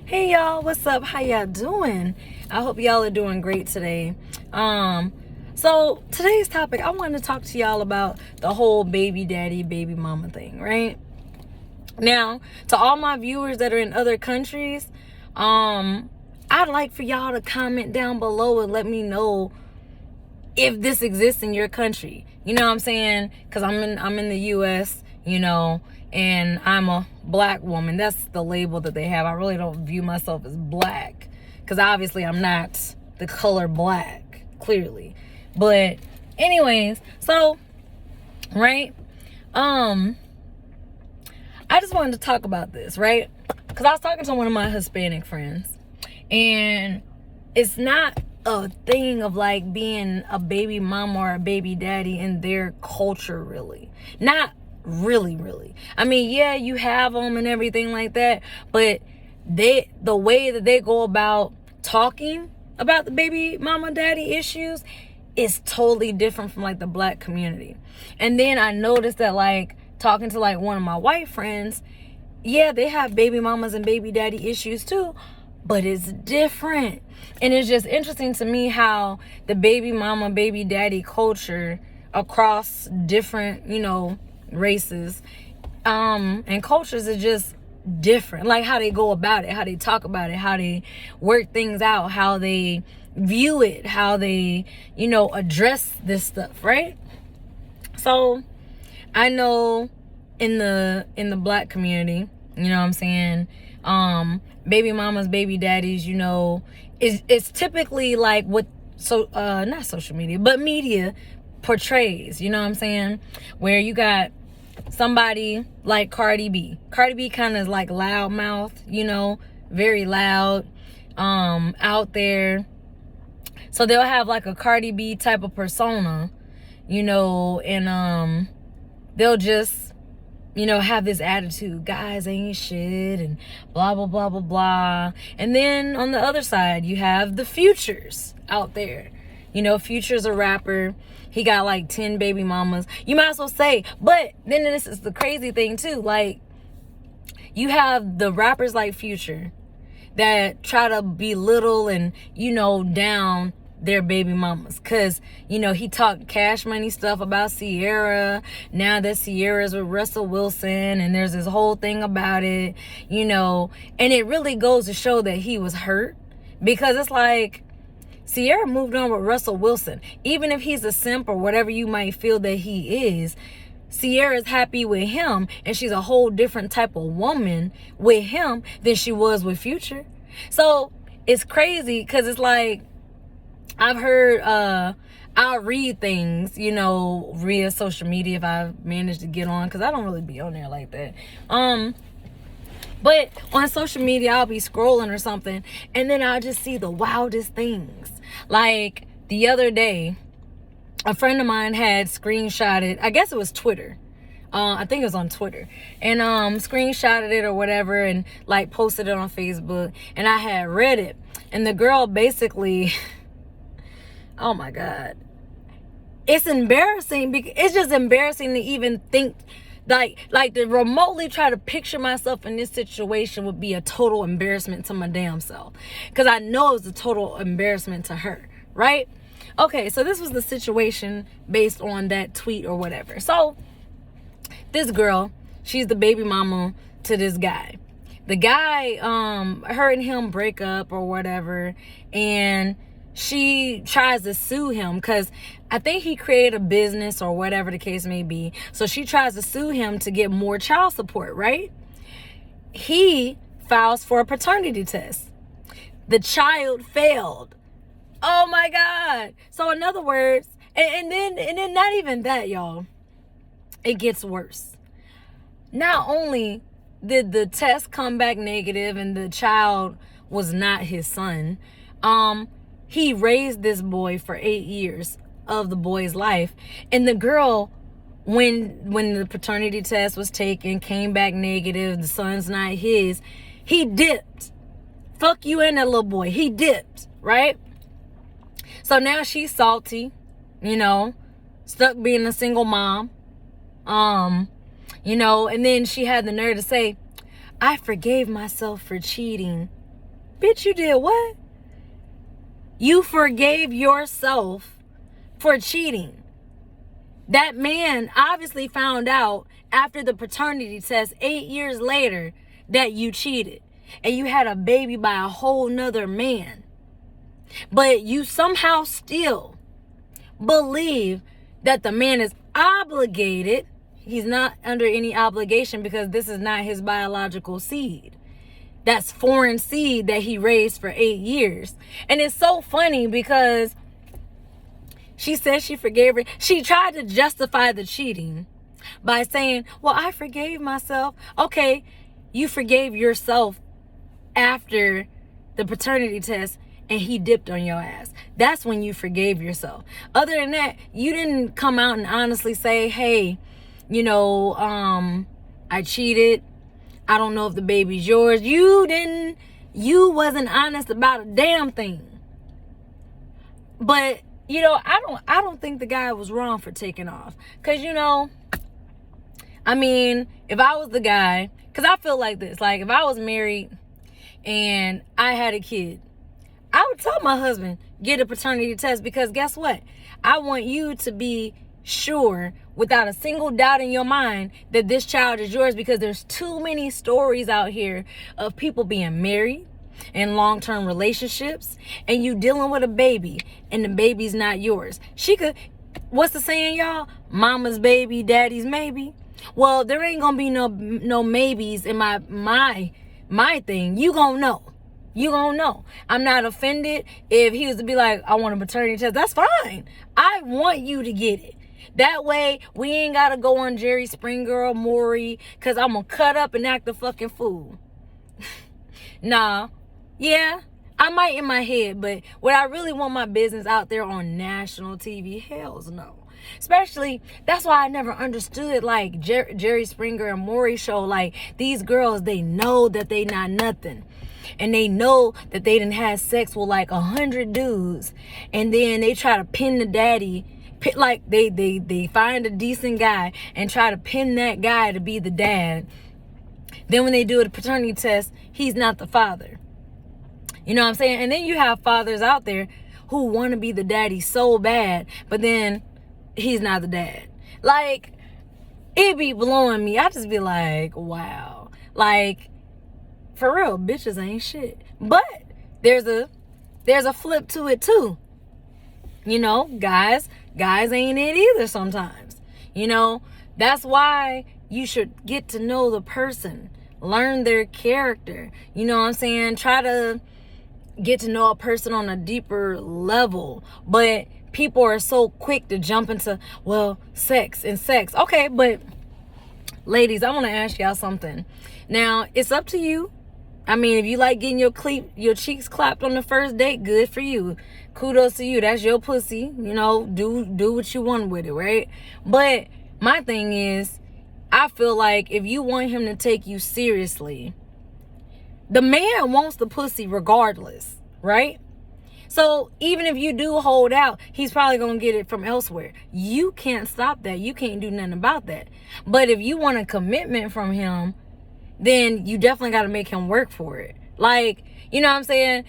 Hey y'all, what's up? How y'all doing? I hope y'all are doing great today. So today's topic, I wanted to talk to y'all about the whole baby daddy, baby mama thing, right? Now, to all my viewers that are in other countries, I'd like for y'all to comment down below and let me know if this exists in your country. You know what I'm saying? Because I'm in the US, and I'm a black woman. That's the label that they have. I really don't view myself as black because obviously I'm not the color black, clearly. But anyways, so right, I just wanted to talk about this, right? Because I was talking to one of my Hispanic friends, and it's not a thing of like being a baby mama or a baby daddy in their culture, really. Not really. I mean, yeah, you have them and everything like that, but the way that they go about talking about the baby mama daddy issues is totally different from like the black community. And then I noticed that, like, talking to like one of my white friends, yeah, they have baby mamas and baby daddy issues too, but it's different. And it's just interesting to me how the baby mama, baby daddy culture across different, races and cultures is just different. Like how they go about it, how they talk about it, how they work things out, how they view it, how they, address this stuff, right? So I know in the black community, you know what I'm saying, baby mamas, baby daddies, it's typically like what not social media, but media portrays, you know what I'm saying, where you got somebody like Cardi B. Cardi B kind of like loudmouth, very loud, out there. So they'll have like a Cardi B type of persona, and they'll just, have this attitude, guys ain't shit, and blah, blah, blah, blah, blah. And then on the other side, you have the Futures out there. Future's a rapper. He got like 10 baby mamas. You might as well say, but then this is the crazy thing too. Like, you have the rappers like Future that try to belittle and, down their baby mamas, because he talked Cash Money stuff about Ciara. Now that Ciara's with Russell Wilson, and there's this whole thing about it, and it really goes to show that he was hurt, because it's like Ciara moved on with Russell Wilson. Even if he's a simp or whatever you might feel that he is, Ciara's happy with him, and she's a whole different type of woman with him than she was with Future. So it's crazy, because it's like, I've heard, I'll read things, via social media if I manage to get on, because I don't really be on there like that. But on social media, I'll be scrolling or something, and then I'll just see the wildest things. Like the other day, a friend of mine had screenshotted, I guess it was Twitter. I think it was on Twitter, and screenshotted it or whatever, and like posted it on Facebook, and I had read it, and the girl basically, oh my God, it's embarrassing, because it's just embarrassing to even think, like to remotely try to picture myself in this situation would be a total embarrassment to my damn self, because I know it was a total embarrassment to her, right? Okay, so this was the situation based on that tweet or whatever. So this girl, she's the baby mama to this guy. The guy, her and him break up or whatever, and she tries to sue him because I think he created a business or whatever the case may be. So she tries to sue him to get more child support, right? He files for a paternity test. The child failed. Oh my God. So in other words, and then not even that, y'all. It gets worse. Not only did the test come back negative and the child was not his son, he raised this boy for 8 years of the boy's life. And the girl, when the paternity test was taken, came back negative, the son's not his, he dipped. Fuck you and that little boy. He dipped, right? So now she's salty, stuck being a single mom. And then she had the nerve to say, I forgave myself for cheating. Bitch, you did what? You forgave yourself for cheating. That man obviously found out after the paternity test 8 years later that you cheated. And you had a baby by a whole nother man. But you somehow still believe that the man is obligated. He's not under any obligation because this is not his biological seed. That's foreign seed that he raised for 8 years. And it's so funny because she said she forgave her. She tried to justify the cheating by saying, well, I forgave myself. Okay, you forgave yourself after the paternity test and he dipped on your ass. That's when you forgave yourself. Other than that, you didn't come out and honestly say, hey, I cheated. I don't know if the baby's yours. You wasn't honest about a damn thing. But, I don't think the guy was wrong for taking off. Because, if I was the guy, because I feel like this, like if I was married and I had a kid, I would tell my husband, get a paternity test, because guess what? I want you to be sure without a single doubt in your mind that this child is yours, because there's too many stories out here of people being married in long-term relationships and you dealing with a baby and the baby's not yours. What's the saying, y'all? Mama's baby, daddy's maybe. Well, there ain't gonna be no maybes in my thing. You gonna know. You gonna know. I'm not offended if he was to be like, I want a paternity test. That's fine. I want you to get it. That way, we ain't gotta go on Jerry Springer or Maury, because I'm gonna cut up and act a fucking fool. Nah. Yeah, I might in my head, but would I really want my business out there on national TV? Hells no. Especially, that's why I never understood, like, Jerry Springer and Maury show. Like, these girls, they know that they not nothing. And they know that they done had sex with like 100 dudes. And then they try to pin the daddy. Like, they find a decent guy and try to pin that guy to be the dad. Then when they do a paternity test, he's not the father. You know what I'm saying? And then you have fathers out there who want to be the daddy so bad, but then he's not the dad. Like, it be blowing me. I just be like, wow. Like, for real, bitches ain't shit. But there's a flip to it too. Guys ain't it either sometimes. That's why you should get to know the person, learn their character. You know what I'm saying? Try to get to know a person on a deeper level. But people are so quick to jump into, well, sex. Okay, but ladies, I want to ask y'all something. Now, it's up to you. If you like getting your cheeks clapped on the first date, good for you. Kudos to you. That's your pussy. Do what you want with it, right? But my thing is, I feel like if you want him to take you seriously, the man wants the pussy regardless, right? So even if you do hold out, he's probably going to get it from elsewhere. You can't stop that. You can't do nothing about that. But if you want a commitment from him, then you definitely got to make him work for it. Like, you know what I'm saying?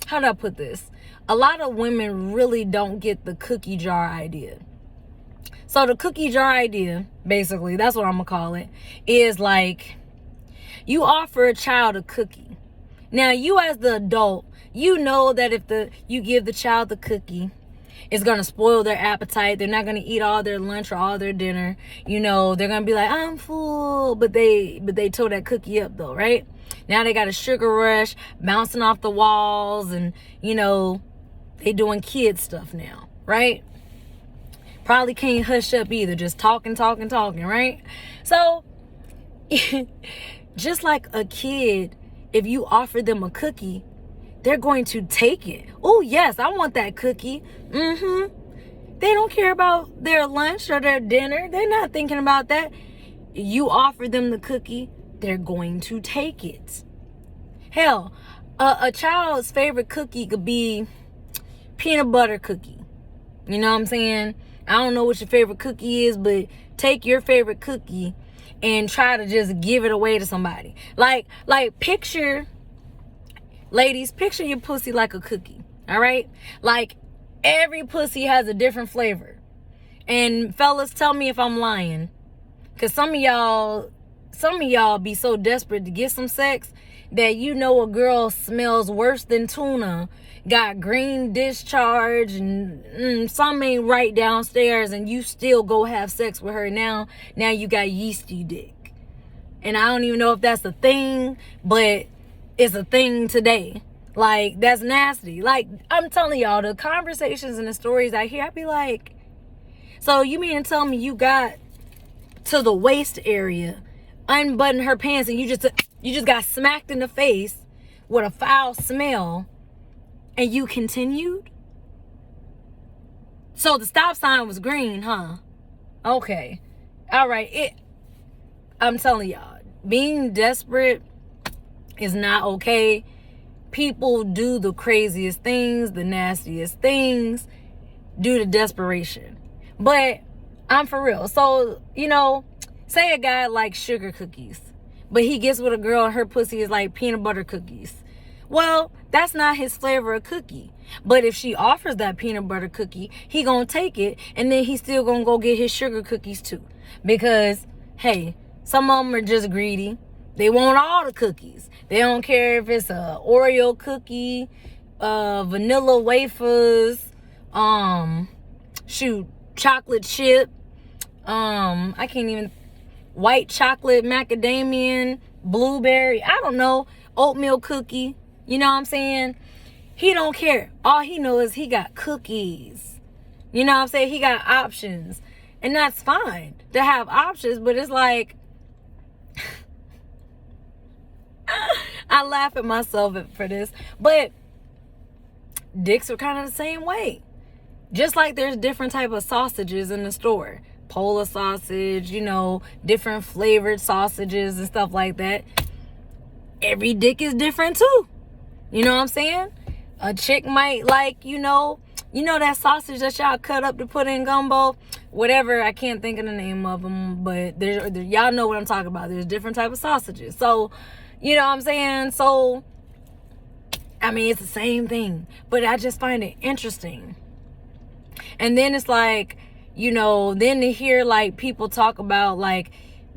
How do I put this? A lot of women really don't get the cookie jar idea. So the cookie jar idea, basically, that's what I'm going to call it, is like, you offer a child a cookie. Now, you as the adult, you know that if you give the child the cookie, it's going to spoil their appetite. They're not going to eat all their lunch or all their dinner. They're going to be like, I'm full. But they tore that cookie up, though, right? Now they got a sugar rush, bouncing off the walls, and, they doing kid stuff now, right? Probably can't hush up either. Just talking, right? So, just like a kid, if you offer them a cookie, they're going to take it. Oh, yes, I want that cookie. They don't care about their lunch or their dinner. They're not thinking about that. You offer them the cookie, they're going to take it. Hell, a child's favorite cookie could be peanut butter cookie. You know what I'm saying? I don't know what your favorite cookie is, but take your favorite cookie and try to just give it away to somebody. Like picture, ladies, picture your pussy like a cookie. All right? Like every pussy has a different flavor. And fellas, tell me if I'm lying. Cause some of y'all be so desperate to get some sex that you know a girl smells worse than tuna, got green discharge, and some ain't right downstairs, and you still go have sex with her. Now you got yeasty dick. And I don't even know if that's a thing, but it's a thing today. Like, that's nasty. Like, I'm telling y'all, the conversations and the stories I hear, I be like, so you mean to tell me you got to the waist area, unbuttoned her pants, and you just got smacked in the face with a foul smell, and you continued? So the stop sign was green, huh? Okay. All right. I'm telling y'all, being desperate is not okay. People do the craziest things, the nastiest things due to desperation. But I'm for real. So, say a guy likes sugar cookies, but he gets with a girl and her pussy is like peanut butter cookies. Well, that's not his flavor of cookie. But if she offers that peanut butter cookie, he gonna take it, and then he's still gonna go get his sugar cookies too. Because, hey, some of them are just greedy. They want all the cookies. They don't care if it's a Oreo cookie, vanilla wafers, chocolate chip, I can't even, white chocolate, macadamian, blueberry, I don't know, oatmeal cookie. You know what I'm saying? He don't care. All he knows is he got cookies. You know what I'm saying? He got options. And that's fine to have options, but it's like, I laugh at myself for this, but dicks are kind of the same way. Just like there's different type of sausages in the store. Polar sausage, different flavored sausages and stuff like that. Every dick is different too. You know what I'm saying? A chick might like, that sausage that y'all cut up to put in gumbo. Whatever, I can't think of the name of them, but y'all know what I'm talking about. There's different type of sausages. So, you know what I'm saying? So, it's the same thing. But I just find it interesting. And then it's like, then to hear like people talk about like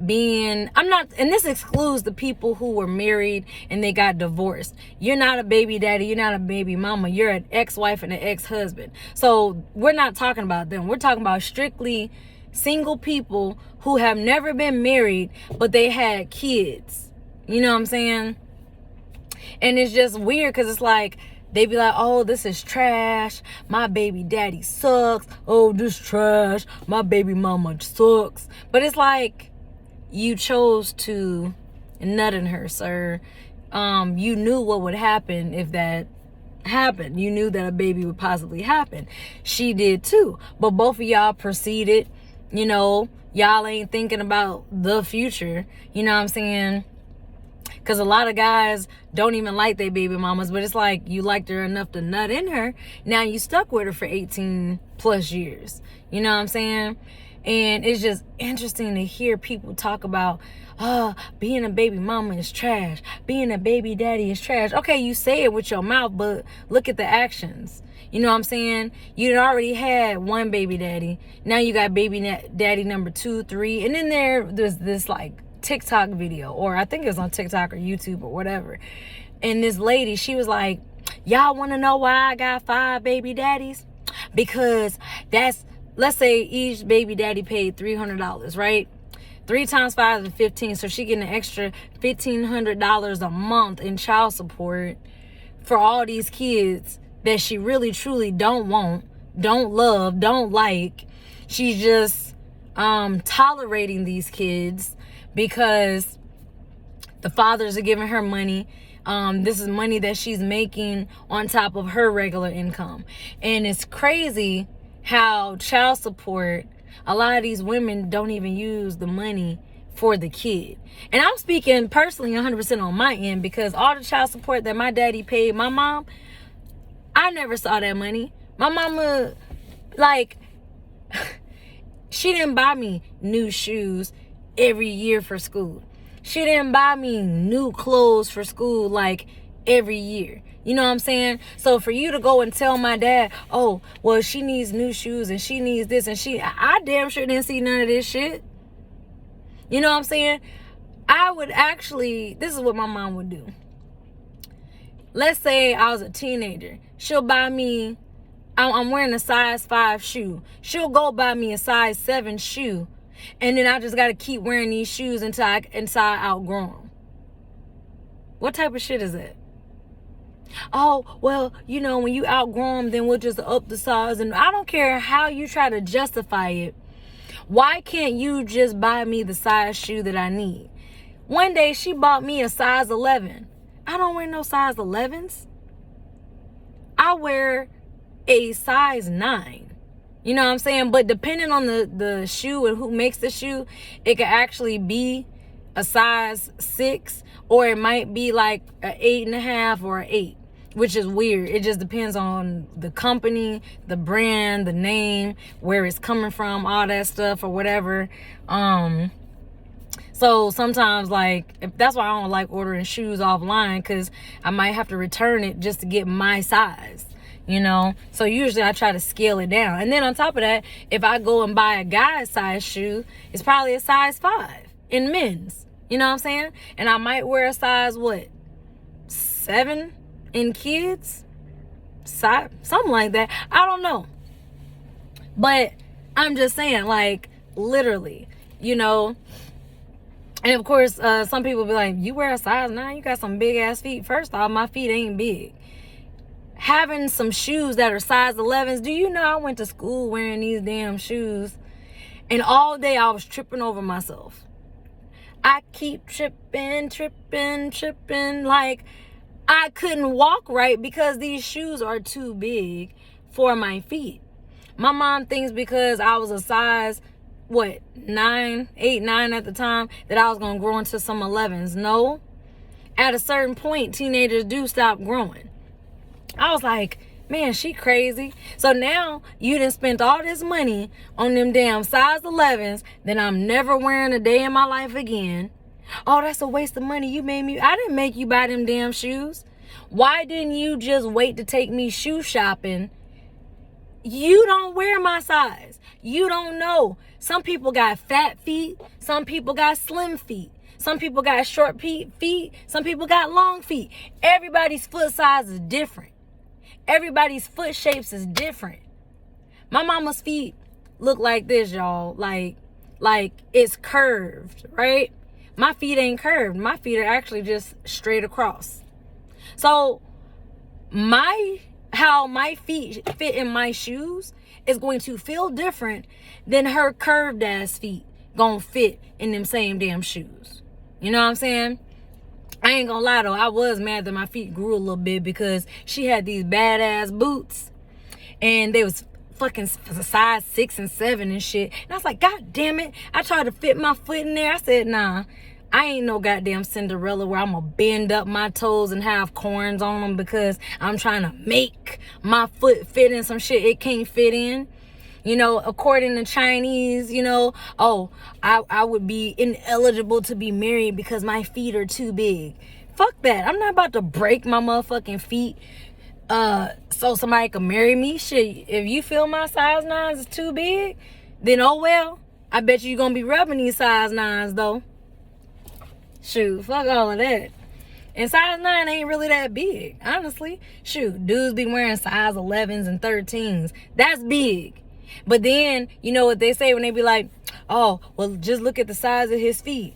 being, and this excludes the people who were married and they got divorced. You're not a baby daddy, you're not a baby mama, you're an ex-wife and an ex-husband. So we're not talking about them. We're talking about strictly single people who have never been married, but they had kids. You know what I'm saying? And it's just weird because it's like, they be like, oh, this is trash. My baby daddy sucks. Oh, this trash. My baby mama sucks. But it's like, you chose to nut in her, sir. You knew what would happen if that happened. You knew that a baby would possibly happen. She did too. But both of y'all proceeded. Y'all ain't thinking about the future. You know what I'm saying? Because a lot of guys don't even like their baby mamas, but it's like you liked her enough to nut in her. Now you stuck with her for 18 plus years. You know what I'm saying? And it's just interesting to hear people talk about, being a baby mama is trash. Being a baby daddy is trash. Okay, you say it with your mouth, but look at the actions. You know what I'm saying? You already had one baby daddy. Now you got baby daddy number 2, 3. And then there's this like TikTok video, or I think it was on TikTok or YouTube or whatever. And this lady, she was like, y'all want to know why I got 5 baby daddies? Because let's say each baby daddy paid $300, right? 3 times 5 is 15, so she getting an extra $1,500 a month in child support for all these kids that she really truly don't want, don't love, don't like. She's just tolerating these kids because the fathers are giving her money. This is money that she's making on top of her regular income. And it's crazy how child support, a lot of these women don't even use the money for the kid. And I'm speaking personally 100% on my end, because all the child support that my daddy paid my mom, I never saw that money. My mama, like, she didn't buy me new shoes. every year for school. She didn't buy me new clothes for school like every year. You know what I'm saying? So for you to go and tell my dad, oh, well, she needs new shoes and she needs this and I damn sure didn't see none of this shit. You know what I'm saying? I would actually, this is what my mom would do. Let's say I was a teenager. She'll buy me, I'm wearing a size 5 shoe. She'll go buy me a size 7 shoe. And then I just got to keep wearing these shoes until I outgrow them. What type of shit is that? Oh, well, you know, when you outgrow them, then we'll just up the size. And I don't care how you try to justify it. Why can't you just buy me the size shoe that I need? One day she bought me a size 11. I don't wear no size 11s. I wear a size 9. You know what I'm saying? But depending on the shoe and who makes the shoe, it could actually be a size 6, or it might be like an 8.5 or an 8, which is weird. It just depends on the company, the brand, the name, where it's coming from, all that stuff or whatever. So sometimes, like, that's why I don't like ordering shoes offline, because I might have to return it just to get my size, you know? So usually I try to scale it down. And then on top of that, if I go and buy a guy's size shoe, it's probably a size 5 in men's. You know what I'm saying? And I might wear a size, 7 in kids? Something like that. I don't know. But I'm just saying, like, literally, you know. And of course, some people be like, you wear a size 9, you got some big ass feet. First off, my feet ain't big. Having some shoes that are size 11s, do you know I went to school wearing these damn shoes, and all day I was tripping over myself. I keep tripping. Like, I couldn't walk right because these shoes are too big for my feet. My mom thinks because I was a size 8, 9 at the time, that I was going to grow into some 11s. No. At a certain point, teenagers do stop growing. I was like, man, she crazy. So now you done spent all this money on them damn size 11s that I'm never wearing a day in my life again. Oh, that's a waste of money. I didn't make you buy them damn shoes. Why didn't you just wait to take me shoe shopping? You don't wear my size. You don't know. Some people got fat feet. Some people got slim feet. Some people got short feet. Some people got long feet. Everybody's foot size is different. Everybody's foot shapes is different. My mama's feet look like this, y'all. Like it's curved, right? My feet ain't curved. My feet are actually just straight across. So how my feet fit in my shoes is going to feel different than her curved ass feet gonna fit in them same damn shoes. You know what I'm saying? I ain't gonna lie though, I was mad that my feet grew a little bit because she had these badass boots and they was fucking size 6 and 7 and shit. And I was like, God damn it. I tried to fit my foot in there. I said, nah, I ain't no goddamn Cinderella where I'm gonna bend up my toes and have corns on them because I'm trying to make my foot fit in some shit it can't fit in. You know, according to Chinese, you know, oh, I would be ineligible to be married because my feet are too big. Fuck that. I'm not about to break my motherfucking feet so somebody can marry me. Shit, if you feel my size 9s is too big, then oh well. I bet you're going to be rubbing these size 9s though. Shoot, fuck all of that. And size 9 ain't really that big, honestly. Shoot, dudes be wearing size 11s and 13s. That's big. But then, you know what they say when they be like, oh, well, just look at the size of his feet.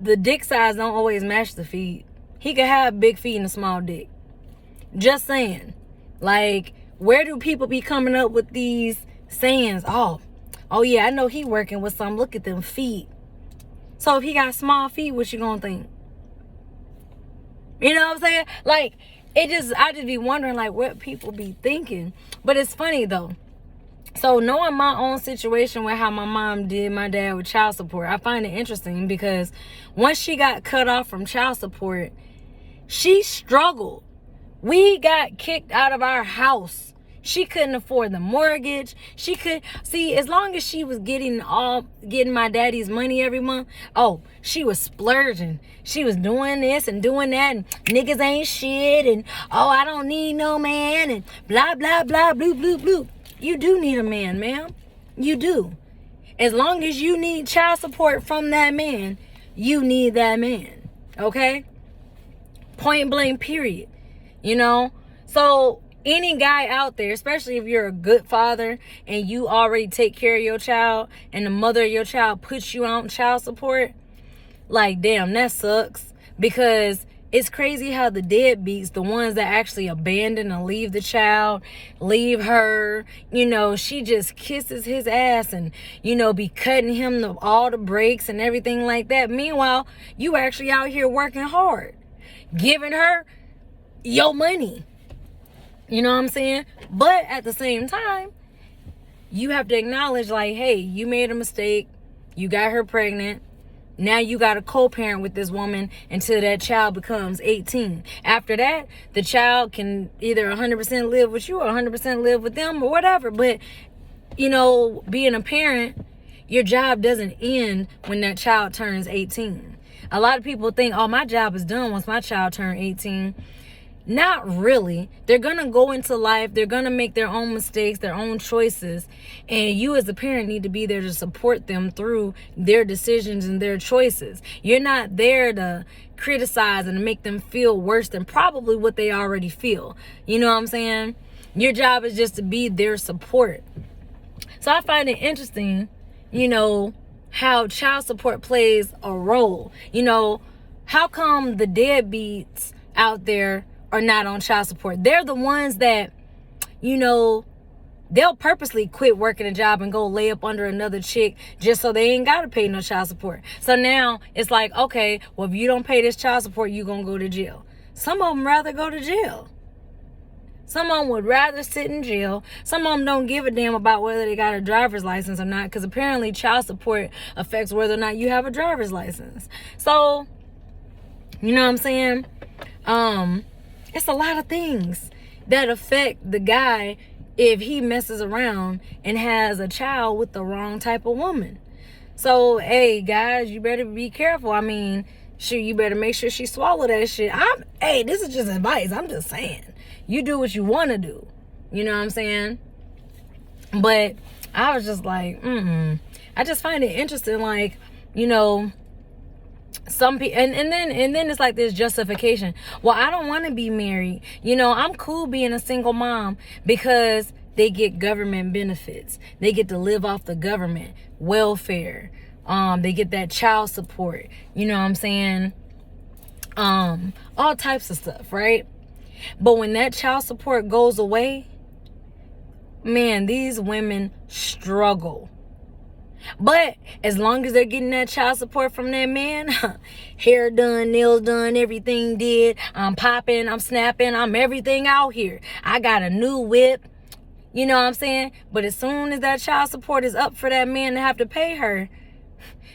The dick size don't always match the feet. He could have big feet and a small dick. Just saying. Like, where do people be coming up with these sayings? Oh yeah, I know he working with some. Look at them feet. So if he got small feet, what you gonna think? You know what I'm saying? Like, I just be wondering, like, what people be thinking. But it's funny, though. So knowing my own situation with how my mom did my dad with child support, I find it interesting because once she got cut off from child support, she struggled. We got kicked out of our house She couldn't afford the mortgage. She could see, as long as she was getting my daddy's money every month. Oh, she was splurging. She was doing this and doing that, and niggas ain't shit, and oh, I don't need no man, and blah blah blah, bloop bloop bloop. You do need a man, ma'am. You do. As long as you need child support from that man, you need that man. Okay? Point blank, period. You know? So any guy out there, especially if you're a good father and you already take care of your child and the mother of your child puts you on child support, like, damn, that sucks. Because it's crazy how the deadbeats, the ones that actually abandon and leave the child, leave her, you know, she just kisses his ass and, you know, be cutting him all the breaks and everything like that. Meanwhile, you actually out here working hard, giving her your money. You know what I'm saying? But at the same time, you have to acknowledge, like, hey, you made a mistake. You got her pregnant. Now you got to co-parent with this woman until that child becomes 18. After that, the child can either 100% live with you or 100% live with them or whatever. But, you know, being a parent, your job doesn't end when that child turns 18. A lot of people think, oh, my job is done once my child turns 18. Not really. They're going to go into life. They're going to make their own mistakes, their own choices. And you as a parent need to be there to support them through their decisions and their choices. You're not there to criticize and make them feel worse than probably what they already feel. You know what I'm saying? Your job is just to be their support. So I find it interesting, you know, how child support plays a role. You know, how come the deadbeats out there are not on child support? They're the ones that, you know, they'll purposely quit working a job and go lay up under another chick just so they ain't got to pay no child support. So now it's like, okay, well, if you don't pay this child support, you're going to go to jail. Some of them rather go to jail. Some of them would rather sit in jail. Some of them don't give a damn about whether they got a driver's license or not, because apparently child support affects whether or not you have a driver's license. So, you know what I'm saying? It's a lot of things that affect the guy if he messes around and has a child with the wrong type of woman. So, hey, guys, you better be careful. I mean, shoot, you better make sure she swallow that shit. Hey, this is just advice. I'm just saying. You do what you want to do. You know what I'm saying? But I was just like, I just find it interesting, like, you know, some people, and then it's like this justification. Well, I don't want to be married. You know, I'm cool being a single mom because they get government benefits. They get to live off the government welfare. They get that child support. You know what I'm saying? All types of stuff, right? But when that child support goes away, man, these women struggle. But as long as they're getting that child support from that man, hair done, nails done, everything did, I'm popping, I'm snapping, I'm everything out here. I got a new whip, you know what I'm saying? But as soon as that child support is up for that man to have to pay her,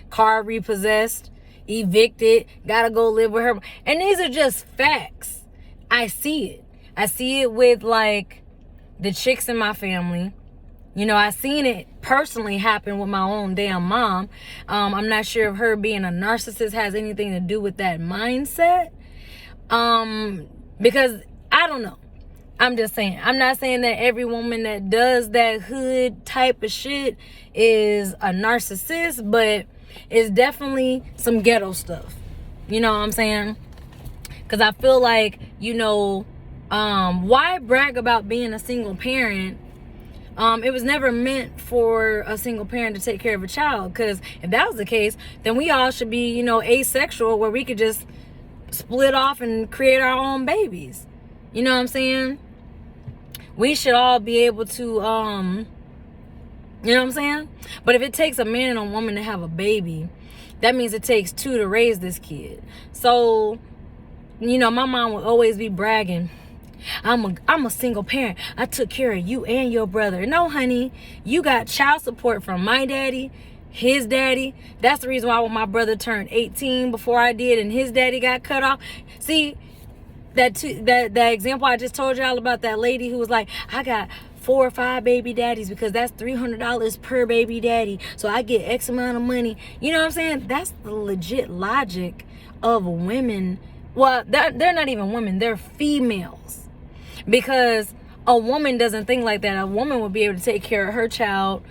car repossessed, evicted, gotta go live with her. And these are just facts. I see it. I see it with, like, the chicks in my family. You know, I seen it personally happen with my own damn mom. I'm not sure if her being a narcissist has anything to do with that mindset. Because I don't know. I'm just saying. I'm not saying that every woman that does that hood type of shit is a narcissist, but it's definitely some ghetto stuff. You know what I'm saying? Because I feel like, you know, why brag about being a single parent? It was never meant for a single parent to take care of a child. Because if that was the case, then we all should be, you know, asexual, where we could just split off and create our own babies. You know what I'm saying? We should all be able to, you know what I'm saying? But if it takes a man and a woman to have a baby, that means it takes two to raise this kid. So, you know, my mom would always be bragging, I'm a single parent. I took care of you and your brother. No, honey, you got child support from my daddy, his daddy. That's the reason why when my brother turned 18 before I did and his daddy got cut off. See, that example I just told y'all about, that lady who was like, I got 4 or 5 baby daddies because that's $300 per baby daddy. So I get X amount of money. You know what I'm saying? That's the legit logic of women. Well, they're not even women. They're females. Because a woman doesn't think like that. A woman would be able to take care of her child,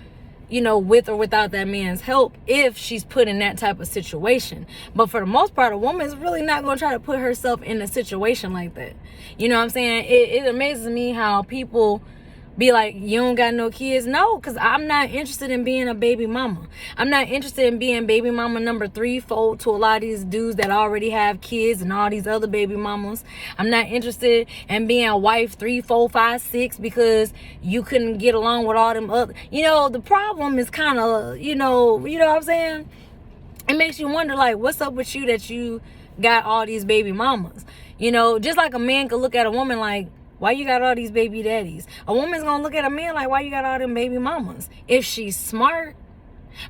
you know, with or without that man's help if she's put in that type of situation. But for the most part, a woman is really not going to try to put herself in a situation like that. You know what I'm saying? It amazes me how people be like, you don't got no kids. No, because I'm not interested in being a baby mama. I'm not interested in being baby mama number 3, 4 to a lot of these dudes that already have kids and all these other baby mamas. I'm not interested in being a wife 3, 4, 5, 6 because you couldn't get along with all them other. You know, the problem is kind of, you know what I'm saying? It makes you wonder, like, what's up with you that you got all these baby mamas? You know, just like a man could look at a woman like, why you got all these baby daddies? A woman's gonna look at a man like, why you got all them baby mamas? If she's smart.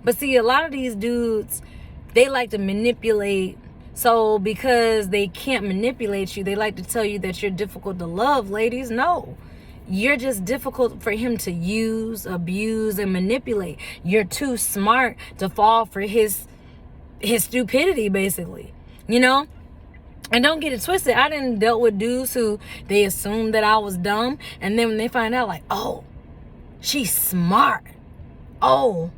But see, a lot of these dudes, they like to manipulate. So because they can't manipulate you, they like to tell you that you're difficult to love. Ladies, no. You're just difficult for him to use, abuse, and manipulate. You're too smart to fall for his stupidity, basically. You know? And don't get it twisted. I done dealt with dudes who they assumed that I was dumb. And then when they find out, like, oh, she's smart. Oh,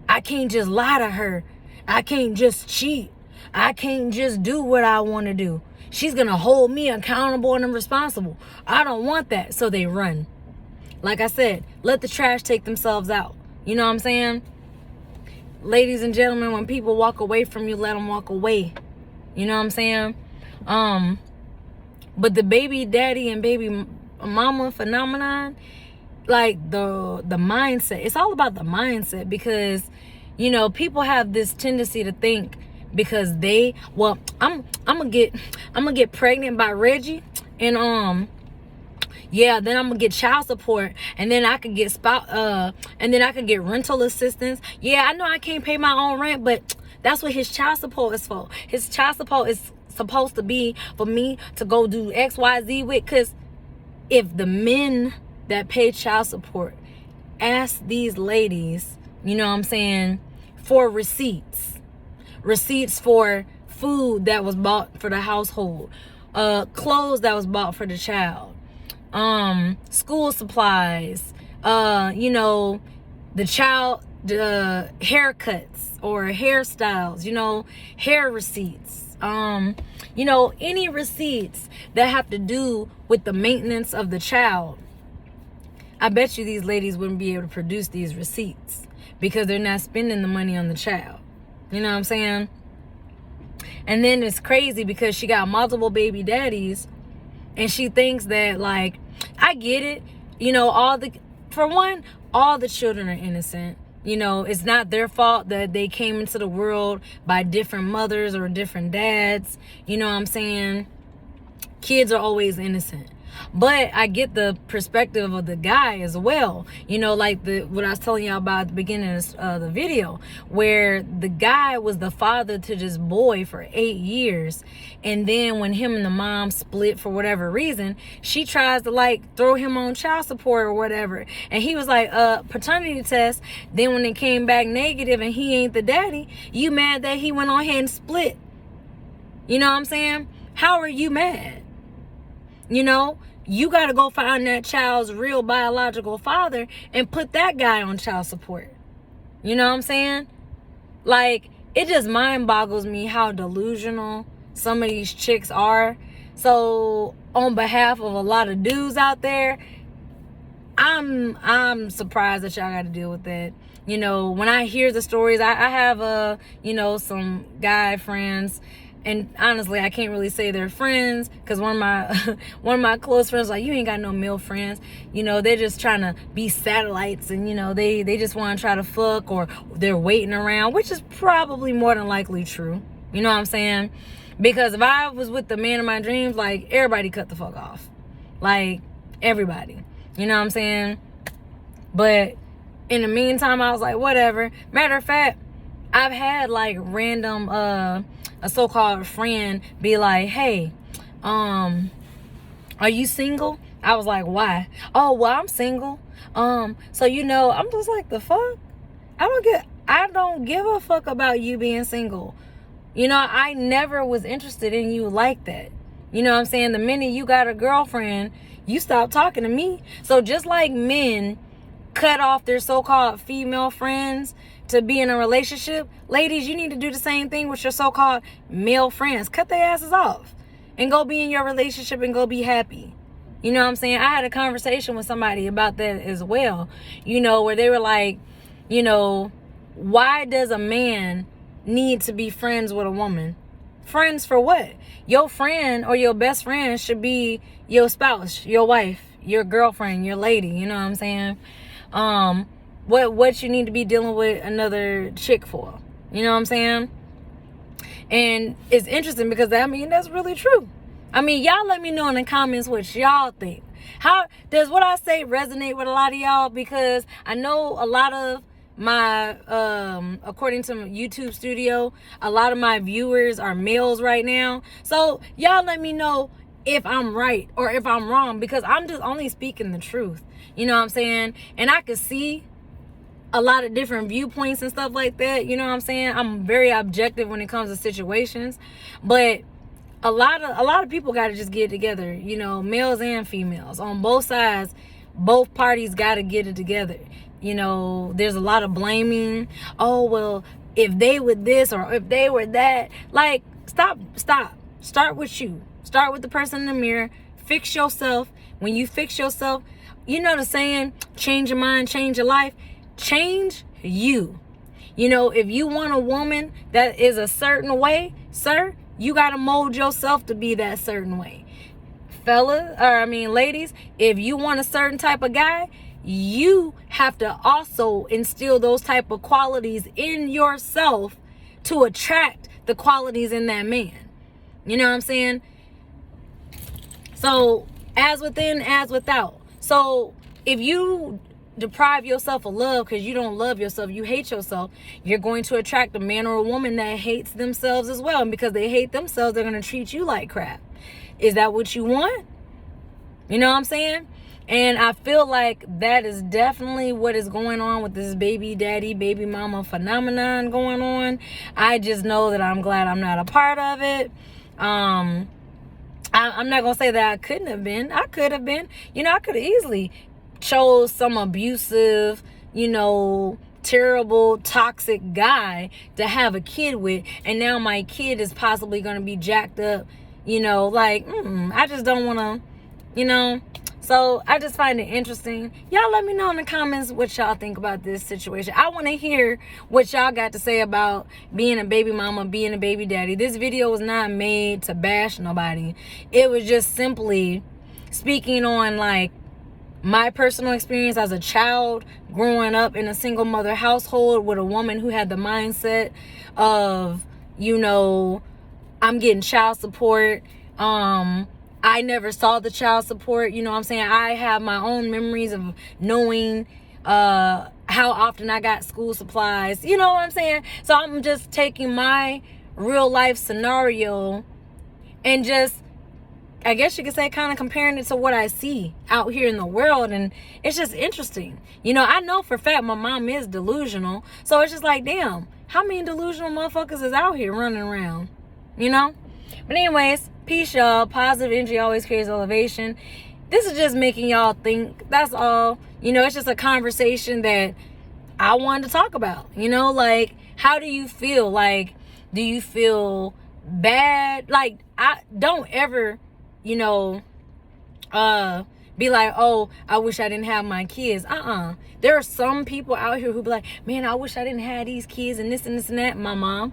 I can't just lie to her. I can't just cheat. I can't just do what I want to do. She's going to hold me accountable and responsible. I don't want that. So they run. Like I said, let the trash take themselves out. You know what I'm saying? Ladies and gentlemen, when people walk away from you, let them walk away. You know what I'm saying? But the baby daddy and baby mama phenomenon, like the mindset, it's all about the mindset because, you know, people have this tendency to think because I'm gonna get pregnant by Reggie and yeah, then I'm gonna get child support, and then I could get rental assistance. Yeah, I know I can't pay my own rent, but that's what his child support is for. His child support is supposed to be for me to go do XYZ with. Because if the men that pay child support ask these ladies, you know what I'm saying, for receipts for food that was bought for the household, clothes that was bought for the child, school supplies, you know, the child, haircuts or hairstyles, you know, hair receipts, you know, any receipts that have to do with the maintenance of the child. I bet you these ladies wouldn't be able to produce these receipts because they're not spending the money on the child. You know what I'm saying? And then it's crazy because she got multiple baby daddies and she thinks that, like, I get it. You know, all the children are innocent. You know, it's not their fault that they came into the world by different mothers or different dads. You know what I'm saying? Kids are always innocent. But I get the perspective of the guy as well. You know, like what I was telling y'all about at the beginning of the video, where the guy was the father to this boy for 8 years. And then when him and the mom split for whatever reason, she tries to, like, throw him on child support or whatever. And he was like, paternity test. Then when it came back negative and he ain't the daddy, you mad that he went on ahead and split. You know what I'm saying? How are you mad? You know, you got to go find that child's real biological father and put that guy on child support. You know what I'm saying? Like, it just mind boggles me how delusional some of these chicks are. So on behalf of a lot of dudes out there, I'm surprised that y'all got to deal with that. You know, when I hear the stories, I have you know, some guy friends. And honestly, I can't really say they're friends because one of my close friends, like, you ain't got no male friends. You know, they're just trying to be satellites, and, you know, they just want to try to fuck, or they're waiting around, which is probably more than likely true. You know what I'm saying? Because if I was with the man of my dreams, like, everybody cut the fuck off. Like, everybody. You know what I'm saying? But in the meantime, I was like, whatever. Matter of fact, I've had, like, random a so-called friend be like, hey, are you single? I was like, why? Oh, well, I'm single. So I'm just like, the fuck? I don't give a fuck about you being single. I never was interested in you like that. You know what I'm saying? The minute you got a girlfriend, you stop talking to me. So just like men cut off their so-called female friends to be in a relationship, ladies, you need to do the same thing with your so-called male friends. Cut their asses off and go be in your relationship and go be happy. You know what I'm saying? I had a conversation with somebody about that as well, where they were like, why does a man need to be friends with a woman? Friends for what? Your friend or your best friend should be your spouse, your wife, your girlfriend, your lady. You know what I'm saying? What you need to be dealing with another chick for? You know what I'm saying? And it's interesting because that's really true. Y'all let me know in the comments what y'all think. How does what I say resonate with a lot of y'all? Because I know a lot of my according to YouTube Studio, a lot of my viewers are males right now. So y'all let me know if I'm right or if I'm wrong, because I'm just only speaking the truth. You know what I'm saying? And I could see a lot of different viewpoints and stuff like that. You know what I'm saying? I'm very objective when it comes to situations, but a lot of people got to just get it together, males and females on both sides. Both parties got to get it together. There's a lot of blaming. Oh, well, if they were this or if they were that. Like, stop. Start with you. Start with the person in the mirror. Fix yourself. When you fix yourself, the saying, change your mind, change your life. Change you. If you want a woman that is a certain way, sir, you got to mold yourself to be that certain way. Ladies, if you want a certain type of guy, you have to also instill those type of qualities in yourself to attract the qualities in that man. You know what I'm saying? So, as within, as without. So, if you deprive yourself of love because you don't love yourself, you hate yourself, you're going to attract a man or a woman that hates themselves as well. And because they hate themselves, they're going to treat you like crap. Is that what you want? You know what I'm saying? And I feel like that is definitely what is going on with this baby daddy, baby mama phenomenon going on. I just know that I'm glad I'm not a part of it. I'm not going to say that I couldn't have been. I could have been. I could have easily chose some abusive, terrible, toxic guy to have a kid with. And now my kid is possibly going to be jacked up, I just don't want to, So I just find it interesting. Y'all let me know in the comments what y'all think about this situation. I want to hear what y'all got to say about being a baby mama, being a baby daddy. This video was not made to bash nobody. It was just simply speaking on my personal experience as a child growing up in a single mother household with a woman who had the mindset of, I'm getting child support. I never saw the child support. You know what I'm saying? I have my own memories of knowing how often I got school supplies. You know what I'm saying? So I'm just taking my real life scenario and just, I guess you could say, kind of comparing it to what I see out here in the world. And it's just interesting. I know for a fact my mom is delusional. So it's just like, damn, how many delusional motherfuckers is out here running around? But anyways, peace, y'all. Positive energy always creates elevation. This is just making y'all think. That's all. It's just a conversation that I wanted to talk about. How do you feel? Do you feel bad? I don't ever, be like, oh, I wish I didn't have my kids. There are some people out here who be like, man, I wish I didn't have these kids and this and this and that. My mom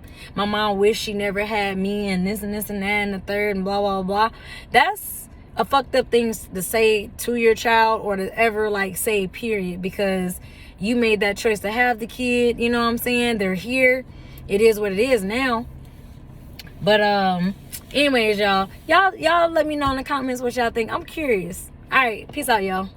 wished she never had me and this and this and that and the third and blah, blah, blah. That's a fucked up thing to say to your child or to ever say, period, because you made that choice to have the kid. You know what I'm saying? They're here. It is what it is now. But anyways, y'all let me know in the comments what y'all think. I'm curious. All right, peace out, y'all.